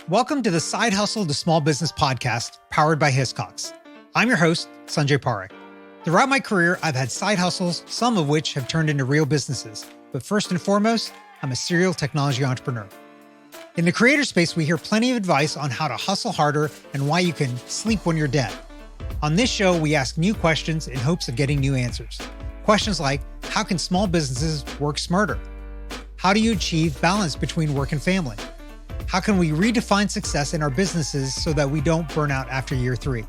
Welcome to the Side Hustle to Small Business podcast powered by Hiscox. I'm your host, Sanjay. Throughout my career, I've had side hustles, some of which have turned into real businesses. But first and foremost, I'm a serial technology entrepreneur. In the creator space, we hear plenty of advice on how to hustle harder and why you can sleep when you're dead. On this show, we ask new questions in hopes of getting new answers. Questions like, how can small businesses work smarter? How do you achieve balance between work and family? How can we redefine success in our businesses so that we don't burn out after year 3?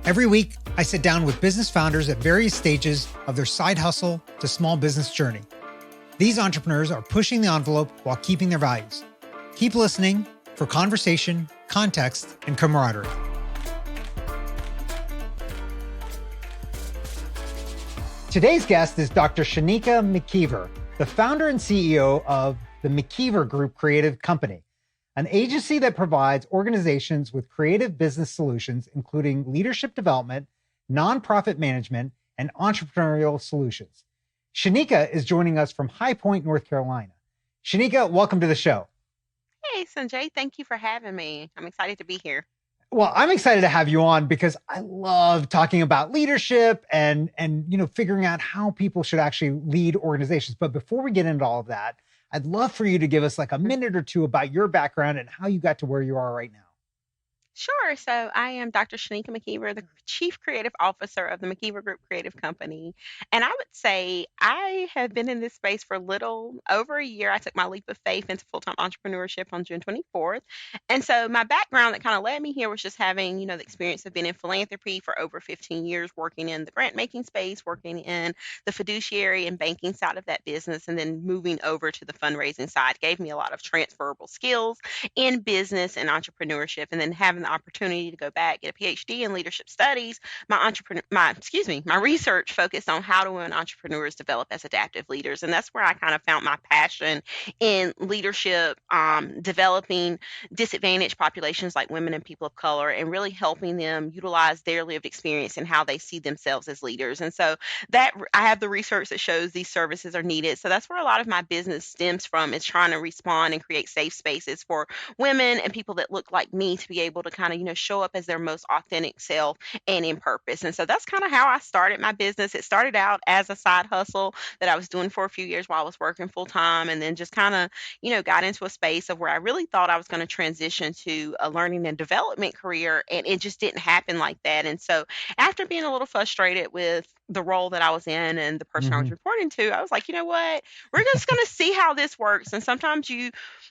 Every week, I sit down with business founders at various stages of their side hustle to small business journey. These entrepreneurs are pushing the envelope while keeping their values. Keep listening for conversation, context, and camaraderie. Today's guest is Dr. Shinika McKiever, the founder and CEO of the McKiever Group Creative Company, an agency that provides organizations with creative business solutions, including leadership development, nonprofit management, and entrepreneurial solutions. Shinika is joining us from High Point, North Carolina. Shinika, welcome to the show. Hey, Sanjay. Thank you for having me. I'm excited to be here. Well, I'm excited to have you on because I love talking about leadership and figuring out how people should actually lead organizations. But before we get into all of that, I'd love for you to give us like a minute or two about your background and how you got to where you are right now. Sure. So I am Dr. Shinika McKiever, the Chief Creative Officer of the McKiever Group Creative Company. And I would say I have been in this space for a little over a year. I took my leap of faith into full-time entrepreneurship on June 24th. And so my background that kind of led me here was just having, the experience of being in philanthropy for over 15 years, working in the grant making space, working in the fiduciary and banking side of that business, and then moving over to the fundraising side gave me a lot of transferable skills in business and entrepreneurship, and then having the opportunity to go back, get a PhD in leadership studies. My research focused on how do entrepreneurs develop as adaptive leaders. And that's where I kind of found my passion in leadership, developing disadvantaged populations like women and people of color, and really helping them utilize their lived experience and how they see themselves as leaders. And so that I have the research that shows these services are needed. So that's where a lot of my business stems from, is trying to respond and create safe spaces for women and people that look like me to be able to kind of, show up as their most authentic self and in purpose. And so that's kind of how I started my business. It started out as a side hustle that I was doing for a few years while I was working full time, and then just kind of, got into a space of where I really thought I was going to transition to a learning and development career, and it just didn't happen like that. And so after being a little frustrated with the role that I was in and the person I was reporting to, I was like, you know what? We're just going to see how this works. And sometimes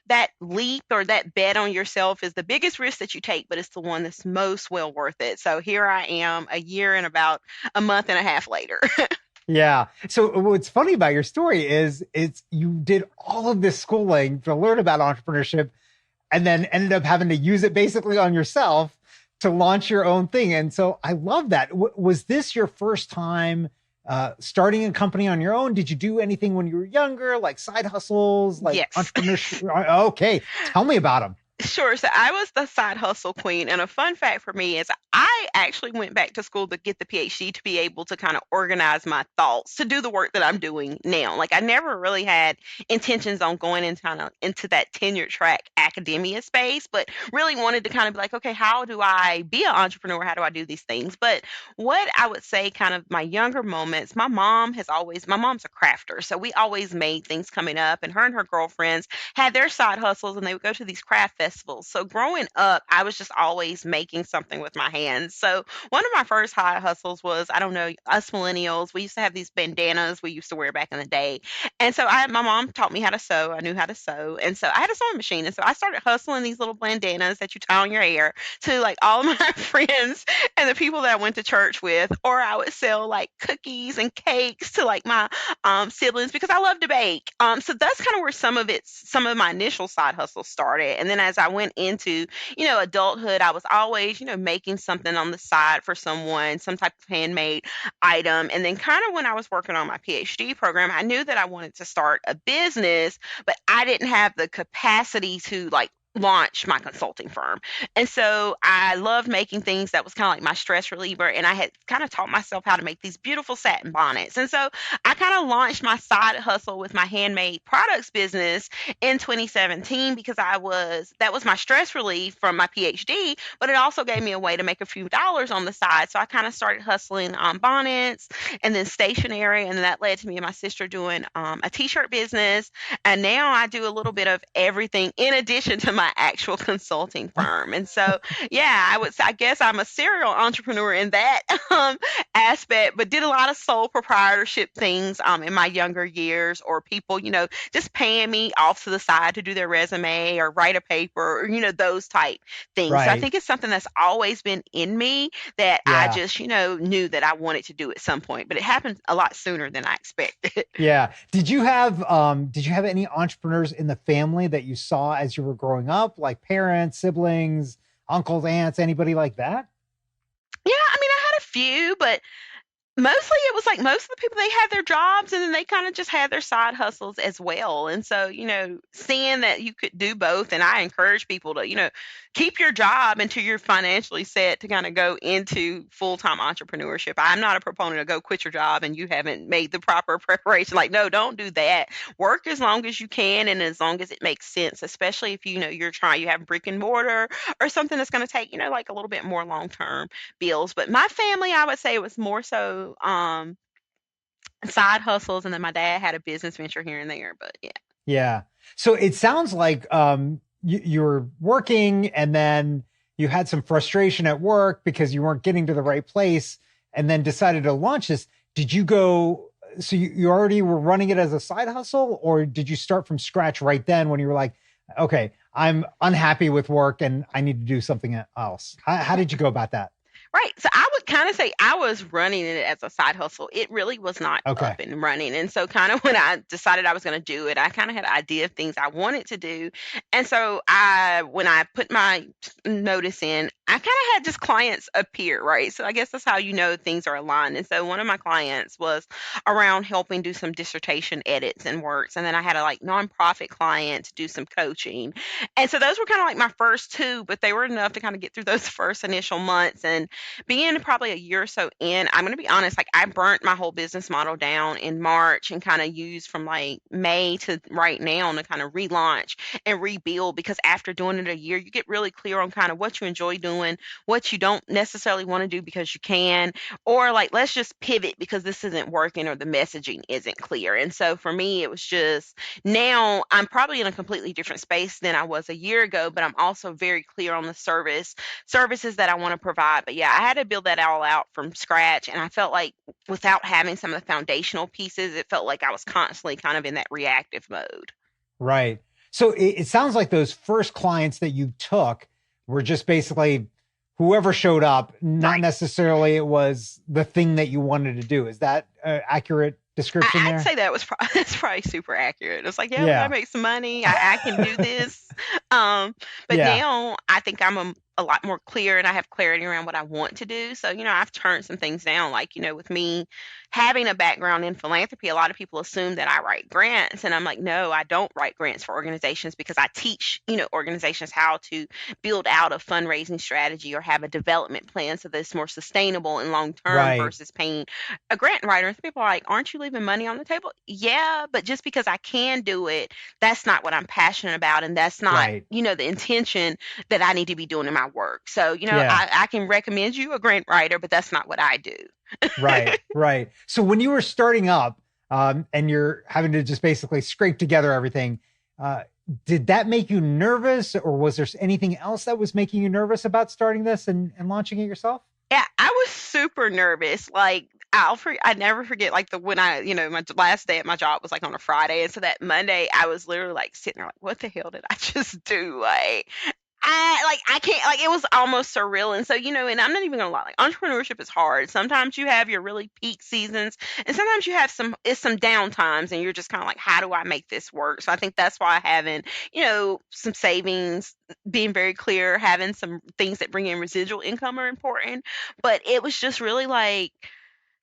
that leap or that bet on yourself is the biggest risk that you take, but it's the one that's most well worth it. So here I am a year and about a month and a half later. Yeah. So what's funny about your story is you did all of this schooling to learn about entrepreneurship and then ended up having to use it basically on yourself to launch your own thing. And so I love that. Was this your first time starting a company on your own? Did you do anything when you were younger, like side hustles, like Yes. entrepreneurship? Okay. Tell me about them. Sure. So I was the side hustle queen. And a fun fact for me is I actually went back to school to get the PhD to be able to kind of organize my thoughts to do the work that I'm doing now. Like I never really had intentions on going into that tenure track academia space, but really wanted to kind of be like, okay, how do I be an entrepreneur? How do I do these things? But what I would say kind of my younger moments, my mom's a crafter. So we always made things coming up, and her girlfriends had their side hustles, and they would go to these craft festivals. So growing up, I was just always making something with my hands. So one of my first side hustles was, I don't know, us millennials, we used to have these bandanas we used to wear back in the day. And so my mom taught me how to sew. I knew how to sew. And so I had a sewing machine. And so I started hustling these little bandanas that you tie on your hair to like all of my friends and the people that I went to church with. Or I would sell like cookies and cakes to like my siblings because I love to bake. So that's kind of where some of my initial side hustles started. And then as I went into, adulthood, I was always, making something on the side for someone, some type of handmade item. And then kind of when I was working on my PhD program, I knew that I wanted to start a business, but I didn't have the capacity to like launch my consulting firm. And so I loved making things that was kind of like my stress reliever. And I had kind of taught myself how to make these beautiful satin bonnets. And so I kind of launched my side hustle with my handmade products business in 2017 because that was my stress relief from my PhD, but it also gave me a way to make a few dollars on the side. So I kind of started hustling on bonnets and then stationery. And then that led to me and my sister doing a t shirt business, and now I do a little bit of everything in addition to my actual consulting firm. And so, yeah, I guess I'm a serial entrepreneur in that um, aspect, but did a lot of sole proprietorship things in my younger years, or people, just paying me off to the side to do their resume or write a paper, or, those type things. So I Right. think it's something that's always been in me that I Yeah. just, knew that I wanted to do at some point, but it happened a lot sooner than I expected. Yeah. Did you have any entrepreneurs in the family that you saw as you were growing up, like parents, siblings, uncles, aunts, anybody like that? Yeah, I mean, I had a few, but mostly it was like most of the people, they had their jobs and then they kind of just had their side hustles as well. And so, seeing that you could do both, and I encourage people to, keep your job until you're financially set to kind of go into full-time entrepreneurship. I'm not a proponent of go quit your job and you haven't made the proper preparation. Like, no, don't do that. Work as long as you can and as long as it makes sense, especially if you have brick and mortar or something that's going to take, like a little bit more long term bills. But my family, I would say, it was more so side hustles, and then my dad had a business venture here and there. But yeah. Yeah. So it sounds like you were working and then you had some frustration at work because you weren't getting to the right place and then decided to launch this. Did you go? So you already were running it as a side hustle, or did you start from scratch right then when you were like, okay, I'm unhappy with work and I need to do something else? How did you go about that? Right. So I would kind of say I was running it as a side hustle. It really was not up Okay. and running. And so kind of when I decided I was going to do it, I kind of had an idea of things I wanted to do. And so when I put my notice in, I kind of had just clients appear, right? So I guess that's how things are aligned. And so one of my clients was around helping do some dissertation edits and works. And then I had a like nonprofit client to do some coaching. And so those were kind of like my first two, but they were enough to kind of get through those first initial months. And being probably a year or so in, I'm going to be honest, like I burnt my whole business model down in March and kind of used from like May to right now to kind of relaunch and rebuild, because after doing it a year, you get really clear on kind of what you enjoy doing, what you don't necessarily want to do because you can, or like let's just pivot because this isn't working or the messaging isn't clear. And so for me, it was just now I'm probably in a completely different space than I was a year ago, but I'm also very clear on the services that I want to provide. But yeah, I had to build that all out from scratch. And I felt like without having some of the foundational pieces, it felt like I was constantly kind of in that reactive mode. Right. So it sounds like those first clients that you took were just basically whoever showed up, not Right. necessarily it was the thing that you wanted to do. Is that accurate description I'd there? say that was that's probably super accurate. It's like, yeah, we gotta Yeah. make some money. I can do this. Um, but Yeah. now I think I'm a lot more clear and I have clarity around what I want to do. So, I've turned some things down. Like, with me having a background in philanthropy, a lot of people assume that I write grants. And I'm like, no, I don't write grants for organizations because I teach, organizations how to build out a fundraising strategy or have a development plan so that it's more sustainable and long term Right. versus paying a grant writer. And people are like, aren't you leaving money on the table? Yeah, but just because I can do it, that's not what I'm passionate about. And that's not, Right. the intention that I need to be doing in my work. So, Yeah. I can recommend you a grant writer, but that's not what I do. Right. Right. So when you were starting up, and you're having to just basically scrape together everything, uh, did that make you nervous, or was there anything else that was making you nervous about starting this and launching it yourself? Yeah, I was super nervous. Like I never forget like when my last day at my job was like on a Friday, and so that Monday I was literally like sitting there like, what the hell did I just do? Like I can't, like, it was almost surreal. And so, and I'm not even gonna lie, like entrepreneurship is hard. Sometimes you have your really peak seasons and sometimes you have some down times and you're just kind of like, how do I make this work? So I think that's why having, some savings, being very clear, having some things that bring in residual income are important. But it was just really like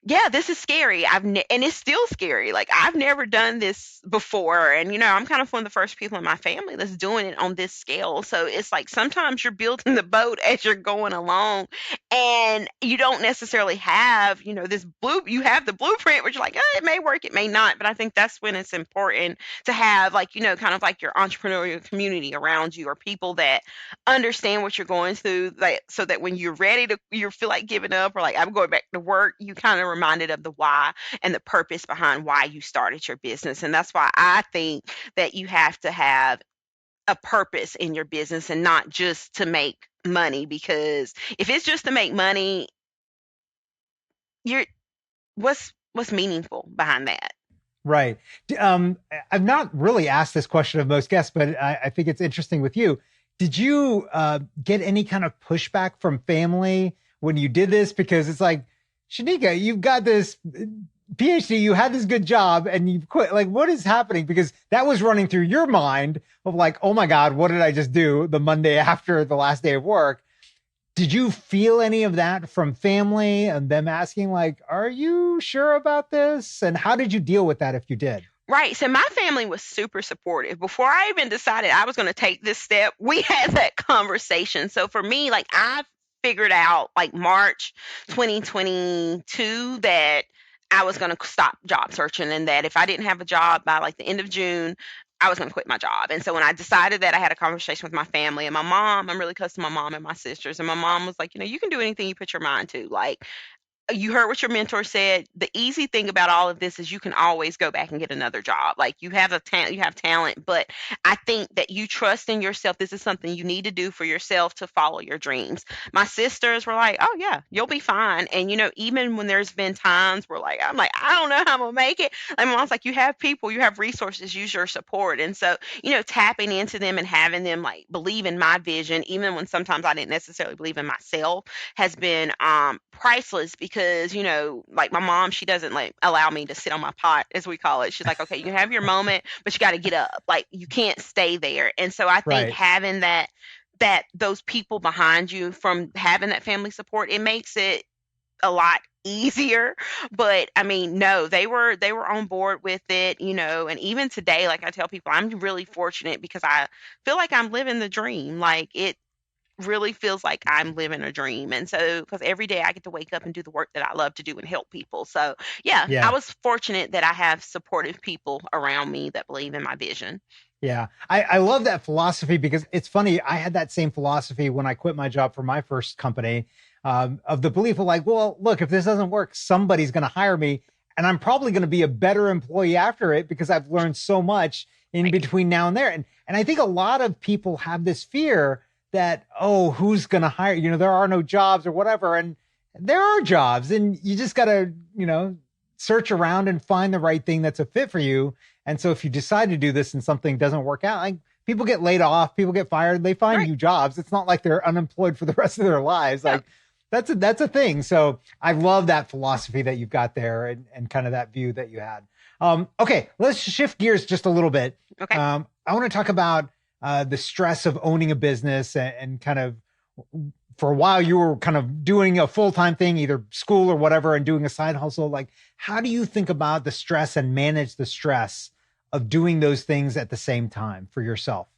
yeah, this is scary. And it's still scary. Like I've never done this before, and I'm kind of one of the first people in my family that's doing it on this scale. So it's like sometimes you're building the boat as you're going along, and you don't necessarily have, this blue. You have the blueprint, which you're like, it may work, it may not. But I think that's when it's important to have, like, kind of like your entrepreneurial community around you, or people that understand what you're going through, like, so that when you're ready to, you feel like giving up, or like I'm going back to work, you kind of reminded of the why and the purpose behind why you started your business. And that's why I think that you have to have a purpose in your business and not just to make money, because if it's just to make money, you're what's meaningful behind that? Right. I've not really asked this question of most guests, but I think it's interesting with you. Did you get any kind of pushback from family when you did this? Because it's like, Shinika, you've got this PhD, you had this good job, and you quit. Like, what is happening? Because that was running through your mind of like, oh my God, what did I just do the Monday after the last day of work? Did you feel any of that from family and them asking, like, are you sure about this? And how did you deal with that if you did? Right. So my family was super supportive. Before I even decided I was going to take this step, we had that conversation. So for me, like I figured out like March 2022 that I was going to stop job searching, and that if I didn't have a job by like the end of June, I was going to quit my job. And so when I decided that, I had a conversation with my family and my mom. I'm really close to my mom and my sisters. And my mom was like, you can do anything you put your mind to. Like, you heard what your mentor said. The easy thing about all of this is you can always go back and get another job. Like you have you have talent, but I think that you trust in yourself. This is something you need to do for yourself to follow your dreams. My sisters were like, "Oh yeah, you'll be fine." And even when there's been times where like I'm like, I don't know how I'm gonna make it. And my mom's like, "You have people, you have resources, use your support." And so tapping into them and having them like believe in my vision, even when sometimes I didn't necessarily believe in myself, has been priceless. Because like my mom, she doesn't like allow me to sit on my pot, as we call it. She's like, okay, you can have your moment, but you got to get up. Like you can't stay there. And so I think Right. having that those people behind you, from having that family support, it makes it a lot easier. But I mean, no, they were on board with it. And even today, like I tell people, I'm really fortunate because I feel like I'm living the dream. Like it really feels like I'm living a dream. And so, because every day I get to wake up and do the work that I love to do and help people. So, yeah, I Yeah. was fortunate that I have supportive people around me that believe in my vision. Yeah. I love that philosophy because it's funny. I had that same philosophy when I quit my job for my first company, of the belief of like, well, look, if this doesn't work, somebody's going to hire me and I'm probably going to be a better employee after it because I've learned so much in Right. between now and there. And I think a lot of people have this fear that, oh, who's going to hire, there are no jobs or whatever. And there are jobs and you just got to, search around and find the right thing that's a fit for you. And so if you decide to do this and something doesn't work out, like people get laid off, people get fired, they find Right. new jobs. It's not like they're unemployed for the rest of their lives. Yeah. Like that's a thing. So I love that philosophy that you've got there and kind of that view that you had. Okay, let's shift gears just a little bit. Okay. I want to talk about the stress of owning a business and kind of for a while you were kind of doing a full-time thing, either school or whatever, and doing a side hustle. Like, how do you think about the stress and manage the stress of doing those things at the same time for yourself?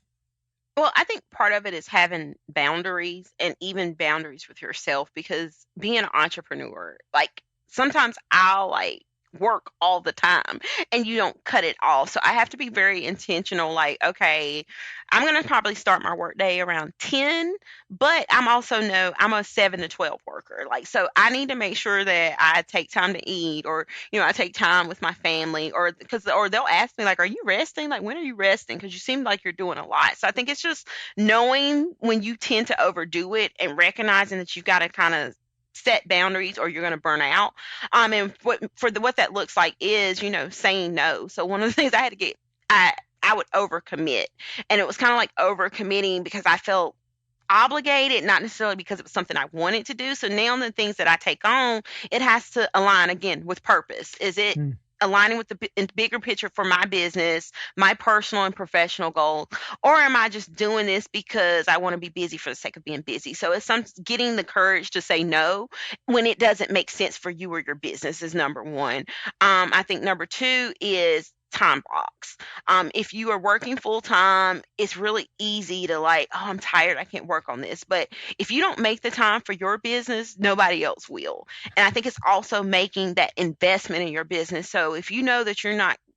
Well, I think part of it is having boundaries, and even boundaries with yourself, because being an entrepreneur, like sometimes I'll like work all the time and you don't cut it off. So I have to be very intentional. Like, okay, I'm going to probably start my work day around 10, but I'm also know I'm a 7 to 12 worker. Like, so I need to make sure that I take time to eat, or, I take time with my family, or they'll ask me like, are you resting? Like, when are you resting? Cause you seem like you're doing a lot. So I think it's just knowing when you tend to overdo it and recognizing that you've got to kind of set boundaries or you're going to burn out. And what that looks like is, saying no. So one of the things I had to get, I would overcommit, and it was kind of like overcommitting because I felt obligated, not necessarily because it was something I wanted to do. So now the things that I take on, it has to align again with purpose. Is it Hmm. aligning with the bigger picture for my business, my personal and professional goals, or am I just doing this because I want to be busy for the sake of being busy? So it's some getting the courage to say no when it doesn't make sense for you or your business is number one. I think number two is time blocks. If you are working full time, it's really easy to like, oh, I'm tired, I can't work on this. But if you don't make the time for your business, nobody else will. And I think it's also making that investment in your business. So if you know that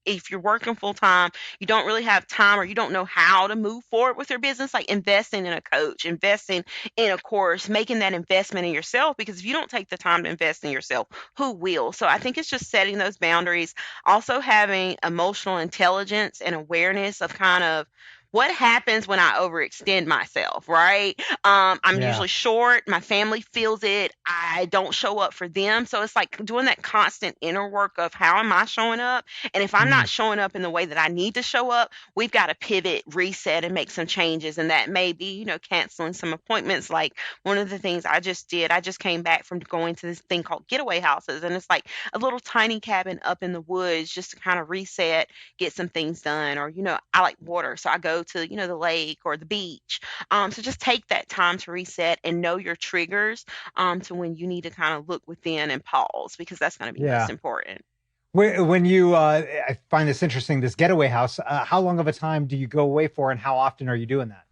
if you're working full time, you don't really have time or you don't know how to move forward with your business, like investing in a coach, investing in a course, making that investment in yourself. Because if you don't take the time to invest in yourself, who will? So I think it's just setting those boundaries, also having emotional intelligence and awareness of kind of what happens when I overextend myself, right? I'm Yeah. usually short. My family feels it. I don't show up for them. So it's like doing that constant inner work of how am I showing up? And if I'm Mm, not showing up in the way that I need to show up, we've got to pivot, reset, and make some changes. And that may be, canceling some appointments. Like one of the things I just did, I just came back from going to this thing called getaway houses. And it's like a little tiny cabin up in the woods just to kind of reset, get some things done. Or, I like water. So I go to, the lake or the beach. So just take that time to reset and know your triggers to when you need to kind of look within and pause because that's going to be most yeah. important. When you, I find this interesting, this getaway house, how long of a time do you go away for and how often are you doing that?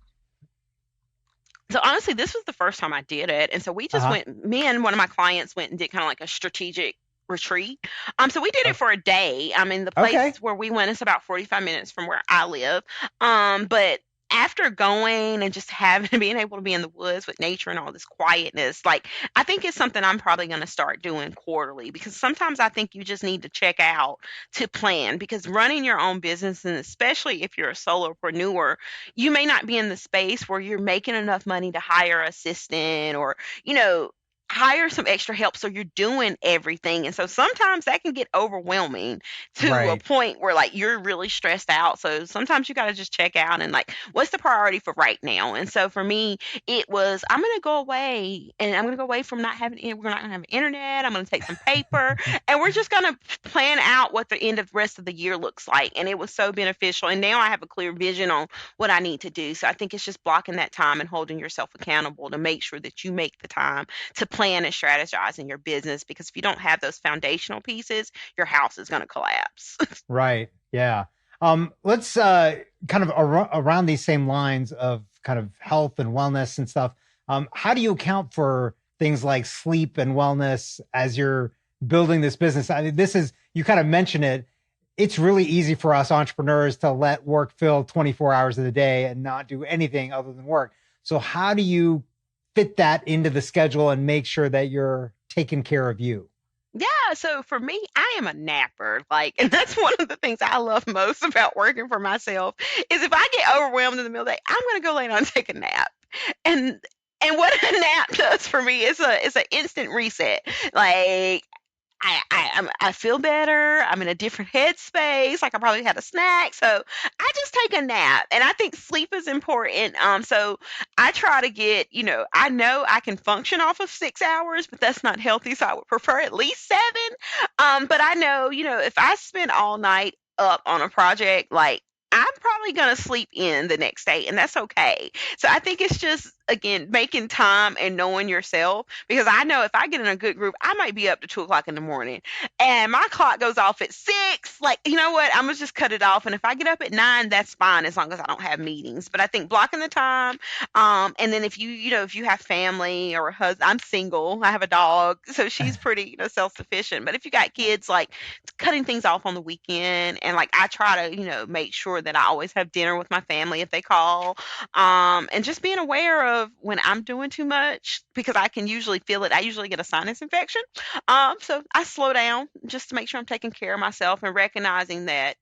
So honestly, this was the first time I did it. And so we just Uh-huh. went, me and one of my clients went and did kind of like a strategic retreat. So we did it Oh, for a day. I mean, the place okay. where we went is about 45 minutes from where I live. But after going and just having being able to be in the woods with nature and all this quietness, like I think it's something I'm probably going to start doing quarterly because sometimes I think you just need to check out to plan because running your own business and especially if you're a solopreneur, you may not be in the space where you're making enough money to hire an assistant or, you know, hire some extra help so you're doing everything. And so sometimes that can get overwhelming to a Right. point where like you're really stressed out. So sometimes you got to just check out and like what's the priority for right now. And so for me, it was I'm going to go away and I'm going to go away from not having we're not going to have internet. I'm going to take some paper and we're just going to plan out what the end of the rest of the year looks like. And it was so beneficial. And now I have a clear vision on what I need to do. So I think it's just blocking that time and holding yourself accountable to make sure that you make the time to plan and strategize in your business because if you don't have those foundational pieces, your house is going to collapse. Right. Yeah. Let's kind of around these same lines of kind of health and wellness and stuff. How do you account for things like sleep and wellness as you're building this business? I mean, this is, you kind of mention it. It's really easy for us entrepreneurs to let work fill 24 hours of the day and not do anything other than work. So how do you fit that into the schedule and make sure that you're taking care of you? Yeah, so for me, I am a napper. Like, and that's one of the things I love most about working for myself is if I get overwhelmed in the middle of the day, I'm gonna go lay down and take a nap. And and what a nap does for me is a instant reset. Like I feel better. I'm in a different headspace. Like I probably had a snack, so I just take a nap. And I think sleep is important. So I try to get, I know I can function off of 6 hours, but that's not healthy. So I would prefer at least 7. But I know, if I spend all night up on a project, like I'm probably gonna sleep in the next day, and that's okay. So I think it's just again making time and knowing yourself because I know if I get in a good group, I might be up to 2 o'clock in the morning, and my clock goes off at 6. Like you know what, I'm gonna just cut it off, and if I get up at 9, that's fine as long as I don't have meetings. But I think blocking the time, and then if if you have family or a husband, I'm single, I have a dog, so she's pretty self sufficient. But if you got kids, like cutting things off on the weekend and like I try to make sure that I always have dinner with my family if they call and just being aware of when I'm doing too much because I can usually feel it. I usually get a sinus infection, so I slow down just to make sure I'm taking care of myself and recognizing that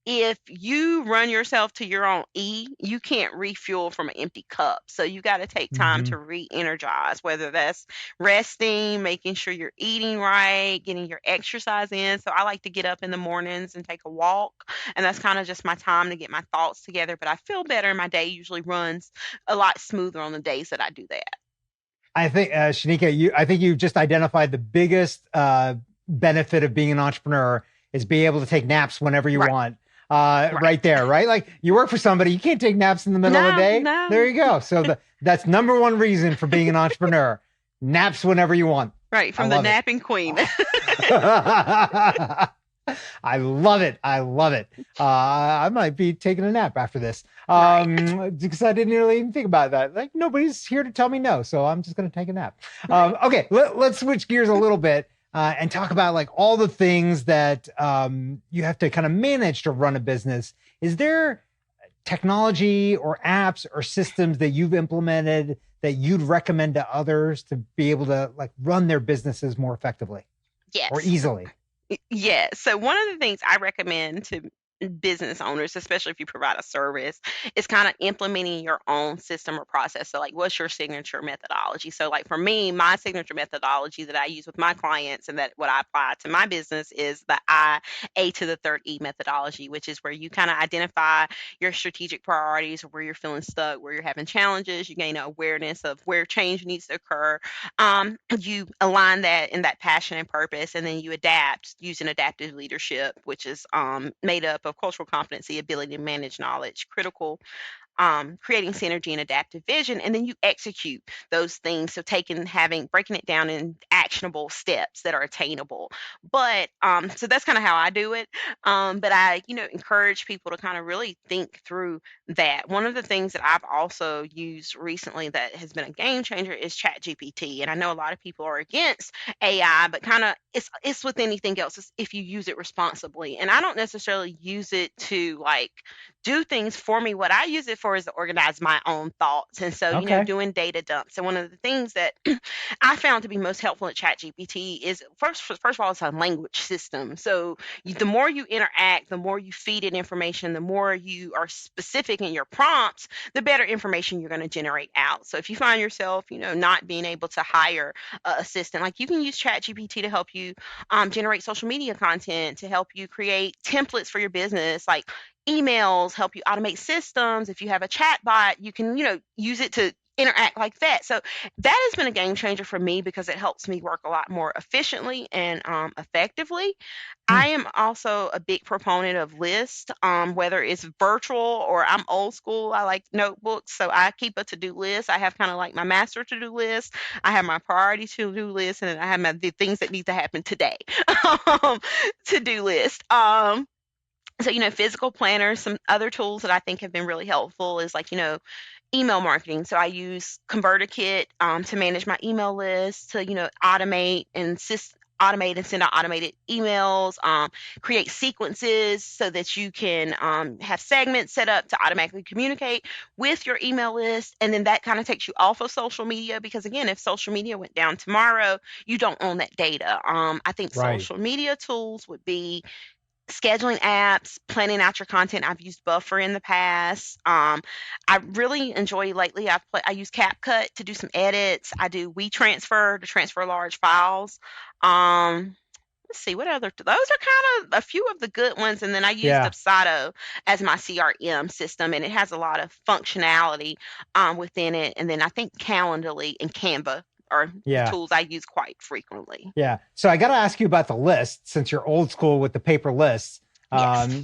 if you run yourself to your own you can't refuel from an empty cup. So you got to take time Mm-hmm. to re-energize, whether that's resting, making sure you're eating right, getting your exercise in. So I like to get up in the mornings and take a walk, and that's kind of just my time to get my thoughts together. But I feel better. My day usually runs a lot smoother on the days that I do that. I think, Shanika, I think you've just identified the biggest benefit of being an entrepreneur is be able to take naps whenever you Right. want. Right. Right there, right? Like you work for somebody, you can't take naps in the middle of the No, day. There no. you go. So that's number one reason for being an entrepreneur. Naps whenever you want. Right. I From the love it. napping queen. I love it. I love it. I might be taking a nap after this Right. because I didn't really even think about that. Like nobody's here to tell me no, so I'm just going to take a nap. Right. Okay, let's switch gears a little bit and talk about like all the things that you have to kind of manage to run a business. Is there technology or apps or systems that you've implemented that you'd recommend to others to be able to like run their businesses more effectively or Yes. easily? Yeah. So one of the things I recommend to business owners, especially if you provide a service, is kind of implementing your own system or process. So like what's your signature methodology? So like for me, my signature methodology that I use with my clients and that what I apply to my business is the A to the third E methodology, which is where you kind of identify your strategic priorities, where you're feeling stuck, where you're having challenges, you gain awareness of where change needs to occur, you align that in that passion and purpose, and then you adapt using adaptive leadership, which is made up of cultural competency, ability to manage knowledge, critical creating synergy and adaptive vision, and then you execute those things. So breaking it down in actionable steps that are attainable. But so that's kind of how I do it. But I, encourage people to kind of really think through that. One of the things that I've also used recently that has been a game changer is Chat GPT. And I know a lot of people are against AI, but kind of it's with anything else if you use it responsibly. And I don't necessarily use it to like do things for me. What I use it for is to organize my own thoughts. And so, Okay. doing data dumps. And one of the things that I found to be most helpful in ChatGPT is first of all, it's a language system. So the more you interact, the more you feed it information, the more you are specific in your prompts, the better information you're going to generate out. So if you find yourself, not being able to hire an assistant, like you can use ChatGPT to help you generate social media content, to help you create templates for your business, like emails, help you automate systems. If you have a chat bot, you can, use it to interact like that. So that has been a game changer for me because it helps me work a lot more efficiently and effectively. Hmm. I am also a big proponent of lists, whether it's virtual or I'm old school. I like notebooks, so I keep a to-do list. I have kind of like my master to-do list. I have my priority to-do list, and then I have the things that need to happen today um, to-do list. So, physical planners, some other tools that I think have been really helpful is like, email marketing. So I use ConverterKit to manage my email list, to, automate and send out automated emails, create sequences so that you can have segments set up to automatically communicate with your email list. And then that kind of takes you off of social media because, again, if social media went down tomorrow, you don't own that data. I think Right. social media tools would be scheduling apps, planning out your content. I've used Buffer in the past. I really enjoy lately. I use CapCut to do some edits. I do WeTransfer to transfer large files. Let's see what other. Those are kind of a few of the good ones. And then I use Yeah. Dubsado as my CRM system, and it has a lot of functionality within it. And then I think Calendly and Canva are the Yeah. tools I use quite frequently. Yeah. So I got to ask you about the list since you're old school with the paper lists. Yes.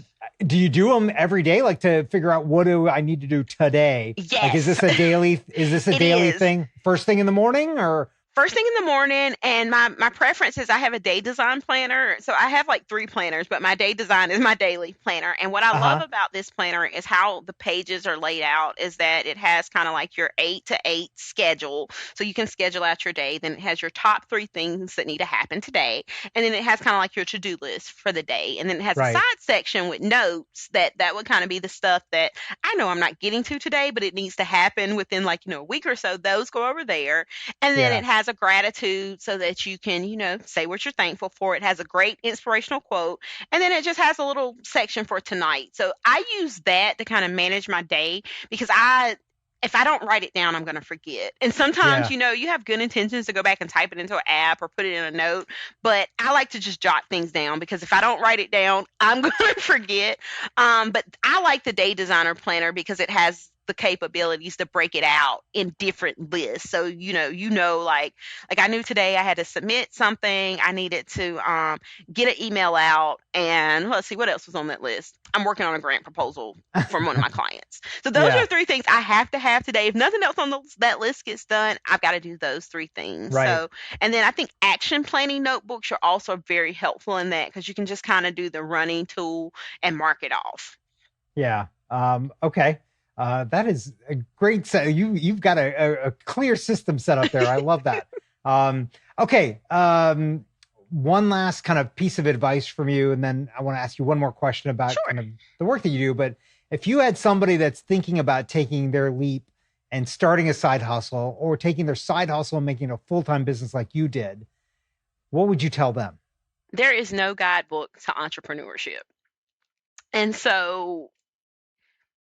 Do you do them every day, like to figure out what do I need to do today? Like, is Yes, this a daily? Is this a it daily is. thing? First thing in the morning, or First thing in the morning, and my preference is I have a day design planner. So I have like three planners, but my day design is my daily planner. And what I uh love huh. about this planner is how the pages are laid out, is that it has kind of like your 8 to 8 schedule. So you can schedule out your day. Then it has your top three things that need to happen today. And then it has kind of like your to-do list for the day. And then it has a side Right. section with notes that would kind of be the stuff that I know I'm not getting to today, but it needs to happen within like, a week or so. Those go over there. And then Yeah. it has a gratitude so that you can, say what you're thankful for. It has a great inspirational quote. And then it just has a little section for tonight. So I use that to kind of manage my day because if I don't write it down, I'm going to forget. And sometimes, Yeah. you have good intentions to go back and type it into an app or put it in a note, but I like to just jot things down because if I don't write it down, I'm going to forget. But I like the day designer planner because it has the capabilities to break it out in different lists. So, like I knew today I had to submit something. I needed to get an email out, and let's see what else was on that list. I'm working on a grant proposal from one of my clients. So those Yeah. are 3 things I have to have today. If nothing else on that list gets done, I've got to do those 3 things. Right. So, and then I think action planning notebooks are also very helpful in that, because you can just kind of do the running tool and mark it off. Yeah. Okay. That is a great set. You've got a clear system set up there. I love that. Okay. One last kind of piece of advice from you, and then I want to ask you one more question about Sure. kind of the work that you do. But if you had somebody that's thinking about taking their leap and starting a side hustle, or taking their side hustle and making a full-time business like you did, what would you tell them? There is no guidebook to entrepreneurship. And so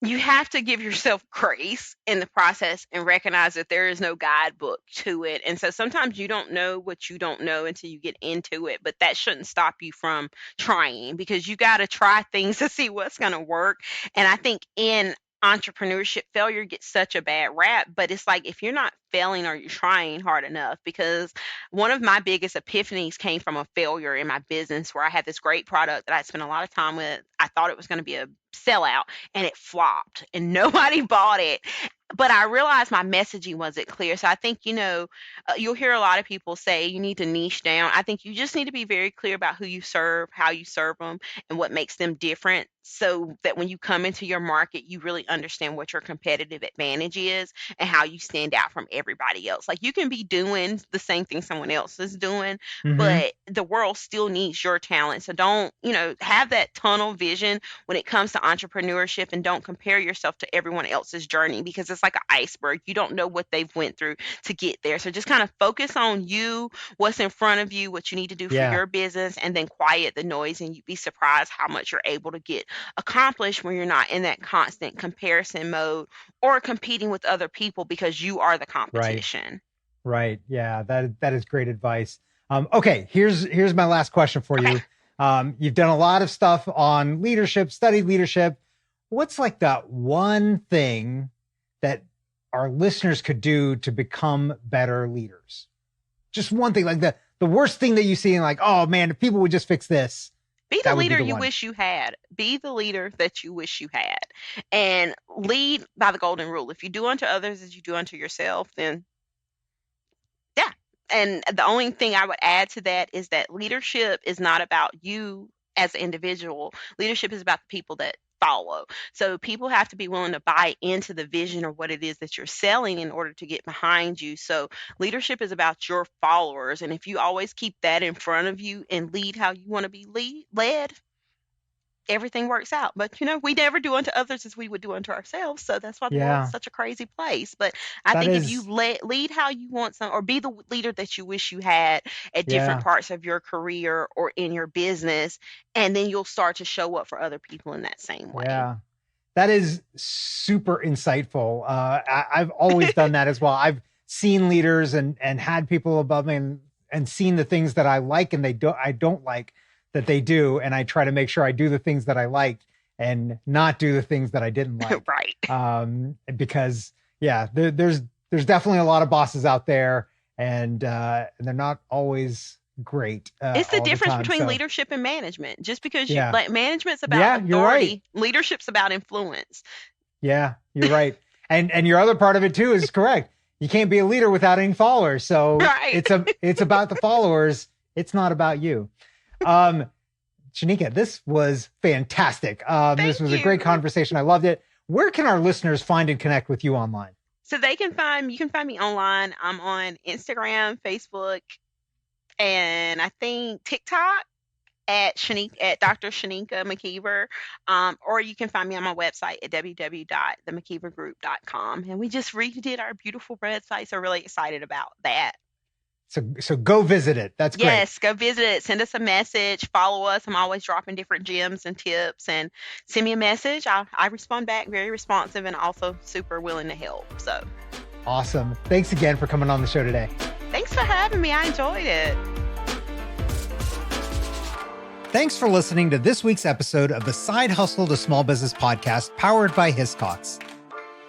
you have to give yourself grace in the process and recognize that there is no guidebook to it. And so sometimes you don't know what you don't know until you get into it, but that shouldn't stop you from trying, because you got to try things to see what's going to work. And I think in entrepreneurship, failure gets such a bad rap, but it's like, if you're not failing, are you trying hard enough? Because one of my biggest epiphanies came from a failure in my business, where I had this great product that I spent a lot of time with. I thought it was going to be a sellout, and it flopped and nobody bought it. But I realized my messaging wasn't clear. So I think, you'll hear a lot of people say you need to niche down. I think you just need to be very clear about who you serve, how you serve them, and what makes them different, so that when you come into your market, you really understand what your competitive advantage is and how you stand out from everybody else. Like, you can be doing the same thing someone else is doing, Mhm. but the world still needs your talent. So don't, have that tunnel vision when it comes to entrepreneurship, and don't compare yourself to everyone else's journey, because it's like an iceberg. You don't know what they've went through to get there. So just kind of focus on you, what's in front of you, what you need to do for Yeah. your business, and then quiet the noise, and you'd be surprised how much you're able to get accomplished when you're not in that constant comparison mode or competing with other people, because you are the competition. Right. Yeah, that is great advice. Okay, here's my last question for you. You've done a lot of stuff on leadership, studied leadership. What's like that one thing that our listeners could do to become better leaders? Just one thing, like the worst thing that you see, and like, oh man, if people would just fix this. Be the That would be leader the you one. wish you had. Be the leader that you wish you had. And lead by the golden rule. If you do unto others as you do unto yourself, then yeah. And the only thing I would add to that is that leadership is not about you as an individual. Leadership is about the people that follow. So people have to be willing to buy into the vision or what it is that you're selling in order to get behind you. So leadership is about your followers. And if you always keep that in front of you and lead how you want to be led, everything works out. But we never do unto others as we would do unto ourselves. So that's why the Yeah. world's such a crazy place. But I That think if is- you lead how you want some, or be the leader that you wish you had at different Yeah. parts of your career or in your business, and then you'll start to show up for other people in that same way. Yeah. That is super insightful. I've always done that as well. I've seen leaders and had people above me and seen the things that I like and I don't like that they do. And I try to make sure I do the things that I like and not do the things that I didn't like. Right. Because yeah, there's definitely a lot of bosses out there, and they're not always great. It's the all difference time, between so. leadership and management. Just because Yeah. management's about Yeah, authority, you're right. leadership's about influence. Yeah, you're right. And your other part of it too is correct. You can't be a leader without any followers. So Right. it's about the followers. It's not about you. Shinika, this was fantastic. This was a great you. conversation. I loved it. Where can our listeners find and connect with you online? So you can find me online. I'm on Instagram, Facebook, and I think TikTok at Dr. Shinika McKiever. Or you can find me on my website at www.themckievergroup.com. And we just redid our beautiful website, so really excited about that. So go visit it. That's great. Yes, go visit it. Send us a message. Follow us. I'm always dropping different gems and tips. And send me a message. I respond back, very responsive, and also super willing to help. So awesome. Thanks again for coming on the show today. Thanks for having me. I enjoyed it. Thanks for listening to this week's episode of the Side Hustle to Small Business podcast powered by Hiscox.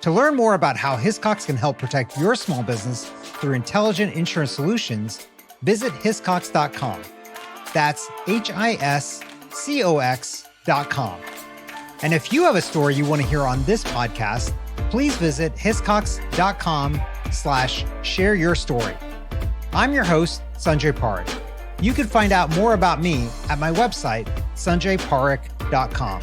To learn more about how Hiscox can help protect your small business through intelligent insurance solutions, visit hiscox.com. That's HISCOX.com. And if you have a story you want to hear on this podcast, please visit hiscox.com/share your story. I'm your host, Sanjay Parikh. You can find out more about me at my website, sanjayparikh.com.